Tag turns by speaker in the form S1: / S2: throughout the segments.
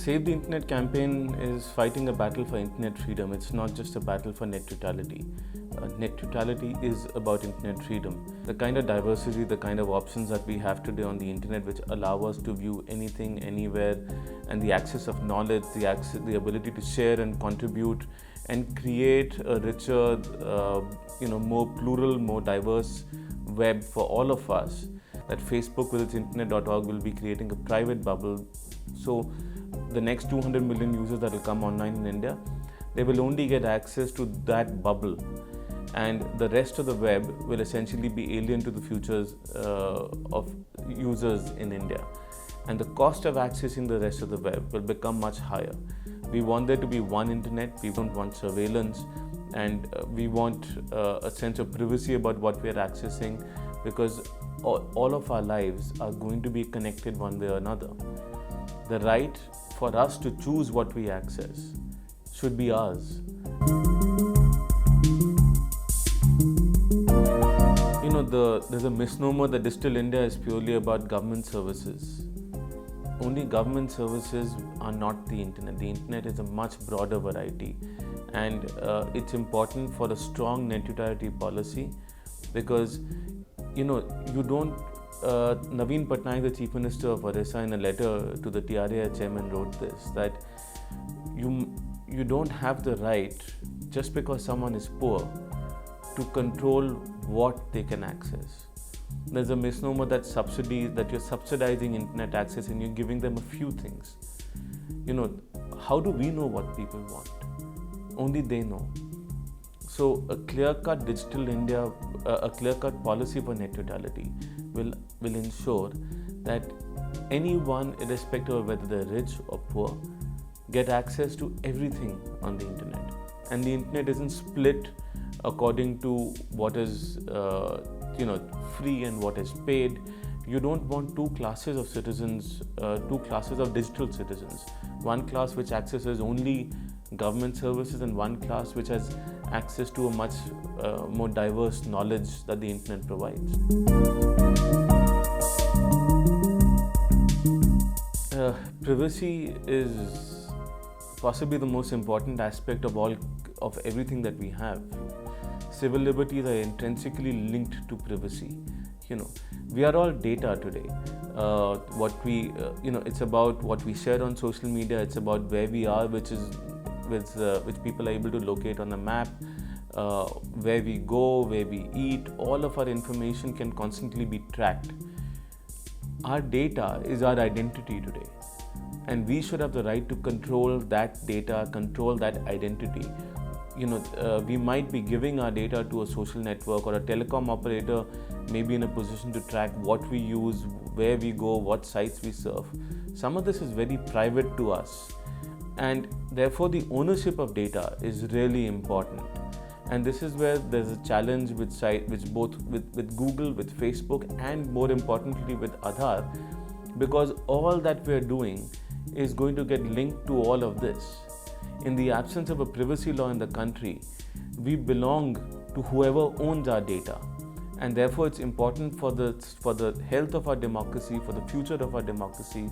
S1: Save the Internet campaign is fighting a battle for internet freedom. It's not just a battle for net neutrality. Net neutrality is about internet freedom. The kind of diversity, the kind of options that we have today on the internet, which allow us to view anything, anywhere, and the access of knowledge, the ability to share and contribute and create a richer, more plural, more diverse web for all of us. That Facebook with its internet.org will be creating a private bubble. So the next 200 million users that will come online in India, they will only get access to that bubble, and the rest of the web will essentially be alien to the futures of users in India, and the cost of accessing the rest of the web will become much higher. We want there to be one internet. We don't want surveillance, and we want a sense of privacy about what we are accessing, because all of our lives are going to be connected one way or another. The right for us to choose what we access should be ours. There's a misnomer that Digital India is purely about government services. Only government services are not the internet. The internet is a much broader variety, and it's important for a strong net neutrality policy, because you don't. Naveen Patnaik, the Chief Minister of Orissa, in a letter to the TRAI chairman wrote this, that you don't have the right, just because someone is poor, to control what they can access. There's a misnomer that you're subsidizing internet access and you're giving them a few things. How do we know what people want? Only they know. So a clear-cut Digital India, a clear-cut policy for net neutrality will ensure that anyone, irrespective of whether they're rich or poor, get access to everything on the internet. And the internet isn't split according to what is free and what is paid. You don't want two classes of citizens, two classes of digital citizens. One class which accesses only government services, and one class which has access to a much more diverse knowledge that the internet provides. Privacy is possibly the most important aspect of everything that we have. Civil liberties are intrinsically linked to privacy. We are all data today. It's about what we share on social media. It's about where we are, which people are able to locate on a map. Where we go, where we eat, all of our information can constantly be tracked. Our data is our identity today, and we should have the right to control that data, control that identity. We might be giving our data to a social network, or a telecom operator may be in a position to track what we use, where we go, what sites we surf. Some of this is very private to us, and therefore the ownership of data is really important. And this is where there's a challenge with Google, with Facebook, and more importantly with Aadhaar, because all that we're doing is going to get linked to all of this. In the absence of a privacy law in the country, we belong to whoever owns our data, and therefore it's important for the health of our democracy, for the future of our democracy,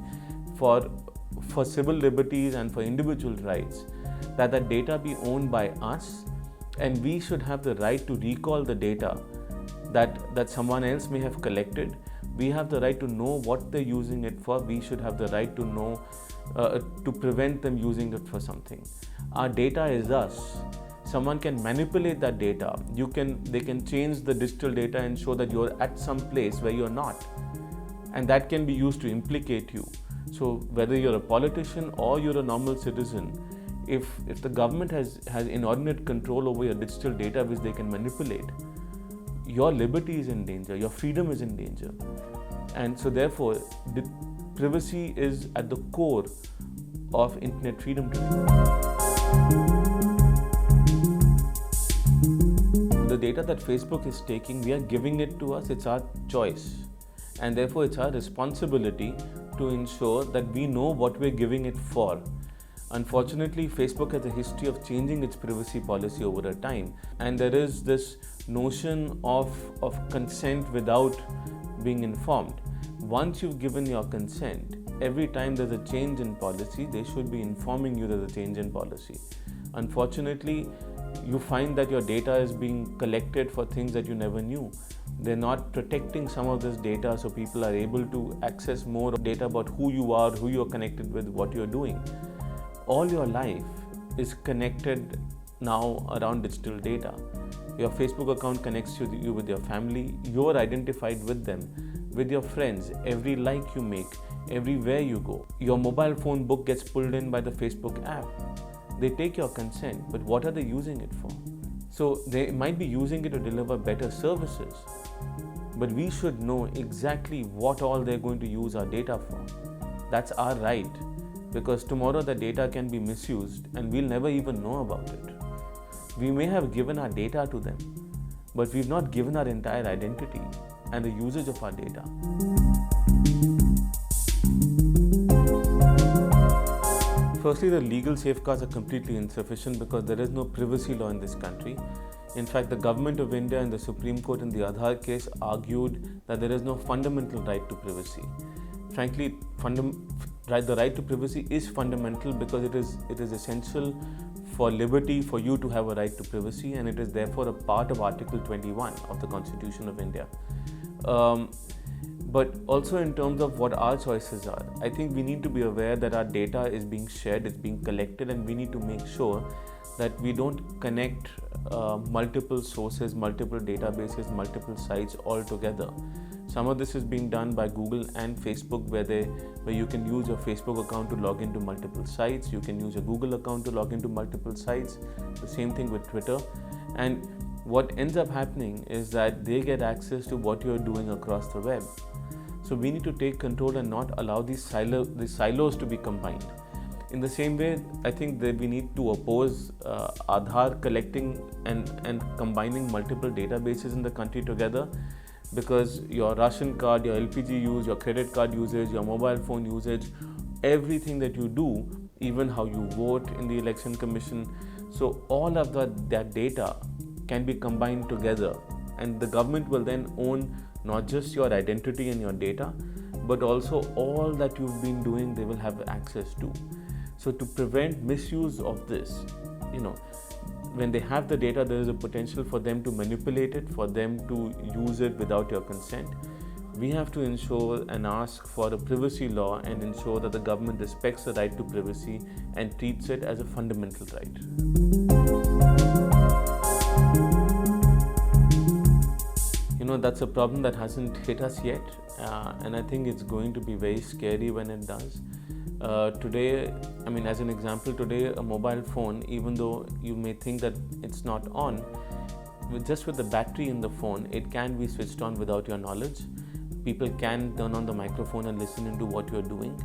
S1: for civil liberties and for individual rights, that data be owned by us. And we should have the right to recall the data that someone else may have collected. We have the right to know what they're using it for. We should have the right to know, to prevent them using it for something. Our data is us. Someone can manipulate that data. They can change the digital data and show that you're at some place where you're not. And that can be used to implicate you. So whether you're a politician or you're a normal citizen, if the government has inordinate control over your digital data which they can manipulate, your liberty is in danger, your freedom is in danger. And so therefore, privacy is at the core of internet freedom today. The data that Facebook is taking, we are giving it to us, it's our choice. And therefore, it's our responsibility to ensure that we know what we're giving it for. Unfortunately, Facebook has a history of changing its privacy policy over a time, and there is this notion of consent without being informed. Once you've given your consent, every time there's a change in policy, they should be informing you there's a change in policy. Unfortunately, you find that your data is being collected for things that you never knew. They're not protecting some of this data so people are able to access more data about who you are, who you're connected with, what you're doing. All your life is connected now around digital data. Your Facebook account connects you with your family. You're identified with them, with your friends. Every like you make, everywhere you go. Your mobile phone book gets pulled in by the Facebook app. They take your consent, but what are they using it for? So they might be using it to deliver better services, but we should know exactly what all they're going to use our data for. That's our right, because tomorrow the data can be misused and we'll never even know about it. We may have given our data to them, but we've not given our entire identity and the usage of our data. Firstly, the legal safeguards are completely insufficient because there is no privacy law in this country. In fact, the Government of India and the Supreme Court in the Aadhaar case argued that there is no fundamental right to privacy. Frankly, the right to privacy is fundamental because it is essential for liberty for you to have a right to privacy, and it is therefore a part of Article 21 of the Constitution of India. But also in terms of what our choices are, I think we need to be aware that our data is being shared, it's being collected, and we need to make sure that we don't connect multiple sources, multiple databases, multiple sites all together. Some of this is being done by Google and Facebook, where you can use your Facebook account to log into multiple sites. You can use a Google account to log into multiple sites. The same thing with Twitter. And what ends up happening is that they get access to what you're doing across the web. So we need to take control and not allow these silos to be combined. In the same way, I think that we need to oppose Aadhaar collecting and combining multiple databases in the country together, because your ration card, your LPG use, your credit card usage, your mobile phone usage, everything that you do, even how you vote in the Election Commission, so all of that data can be combined together, and the government will then own not just your identity and your data, but also all that you've been doing, they will have access to. So to prevent misuse of this, when they have the data, there is a potential for them to manipulate it, for them to use it without your consent. We have to ensure and ask for a privacy law and ensure that the government respects the right to privacy and treats it as a fundamental right. That's a problem that hasn't hit us yet, and I think it's going to be very scary when it does. Today, as an example, today a mobile phone, even though you may think that it's not on, just with the battery in the phone, it can be switched on without your knowledge. People can turn on the microphone and listen into what you're doing.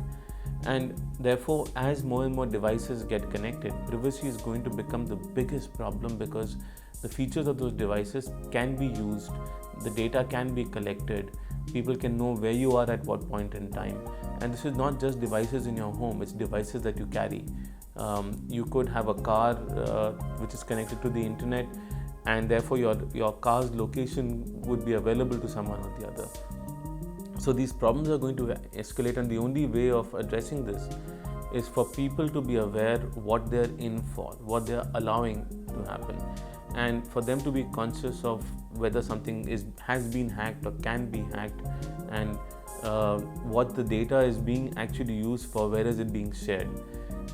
S1: And therefore, as more and more devices get connected, privacy is going to become the biggest problem, because the features of those devices can be used, the data can be collected, people can know where you are at what point in time. And this is not just devices in your home, it's devices that you carry. You could have a car which is connected to the internet, and therefore your car's location would be available to someone or the other. So these problems are going to escalate, and the only way of addressing this is for people to be aware what they're in for, what they're allowing to happen, and for them to be conscious of whether something has been hacked or can be hacked, and what the data is being actually used for, where is it being shared.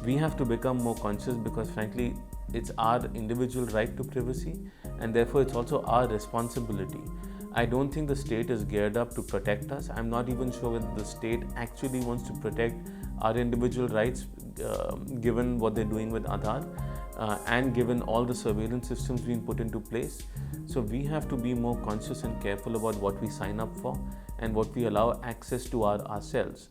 S1: We have to become more conscious, because frankly it's our individual right to privacy, and therefore it's also our responsibility. I don't think the state is geared up to protect us. I'm not even sure whether the state actually wants to protect our individual rights, given what they're doing with Aadhaar, and given all the surveillance systems being put into place. So we have to be more conscious and careful about what we sign up for and what we allow access to ourselves.